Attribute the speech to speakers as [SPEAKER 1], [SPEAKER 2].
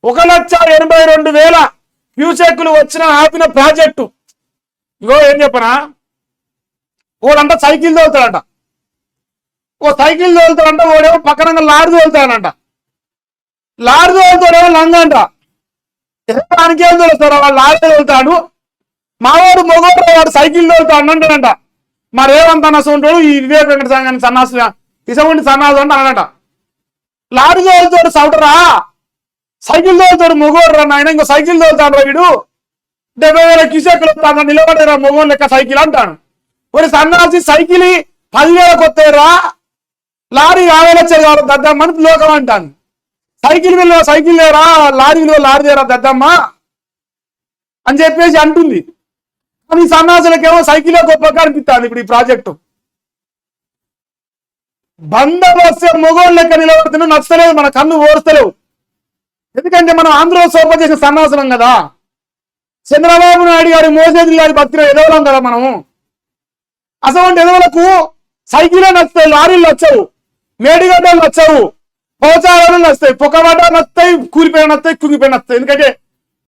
[SPEAKER 1] 1,82,000 క్యూసెక్కులు వచ్చిన ఆపిన ప్రాజెక్టు. ఇగో ఏం చెప్పనా, ఓడంట సైకిల్ తోలుతాడంట, సైకిల్ తోలుతాడంట, ఓడేమో పక్కన లారీ తోలుతాడంట. లారీ తోలుతాడేమో లంగంట. దానికేం తోలుతాడు, వాడు లారీ తోలుతాడు. మావాడు మొగోడు, వాడు సైకిల్ తోలుతాడు అంటాడంట. మరేమంత నష్టం ఈ వివేక వెంకట సంఘాన్ని సన్నాసు ఇసండి సన్నాసు అంటే అన్నాడంట. లారీ తోలుతాడు సౌటరా, సైకిల్ తోలుతాడు మొగోడు రా నాయన, ఇంకో సైకిల్ తోలుతాడు రా వీడు, 70,000 క్యూసెక్కులు వస్తాడు నిలబడేరా మొగోడు లెక్క సైకిల్ అంటాడు. మరి సన్నాసి సైకిల్ 10,000 వస్తాయిరా, లారీ 50,000 వచ్చేది కావాలి దద్దమ్మని లోకం అంటాను. సైకిల్ విలువ సైకిల్ లేరా, లారీ విలువ లారీ లేరా దద్దమ్మ అని చెప్పేసి అంటుంది. కానీ సన్నాసులకేమో సైకిలే గొప్పగా అనిపిస్తుంది. ఇప్పుడు ఈ ప్రాజెక్టు బందోబస్తు మొగోళ్ళు లెక్క నిలబడుతున్నా నచ్చలేదు, మన కన్ను ఓర్స్తలేవు. ఎందుకంటే మనం ఆంధ్ర సోప చేసిన సన్నాసనం కదా, చంద్రబాబు నాయుడు గారి మోసేది గారి బతికిన ఎదవలం కదా మనము. అసలు ఎదవలకు సైకిలే నచ్చుతాయి, లారీలు నచ్చవు, మేడిగడ్డలు నచ్చవు, పౌచారాలు నచ్చుతాయి, పొక్కబడ్డలు నచ్చుతాయి, కూలిపోయిన నచ్చుతాయి, కుంగిపోయిన నచ్చుతాయి. ఎందుకంటే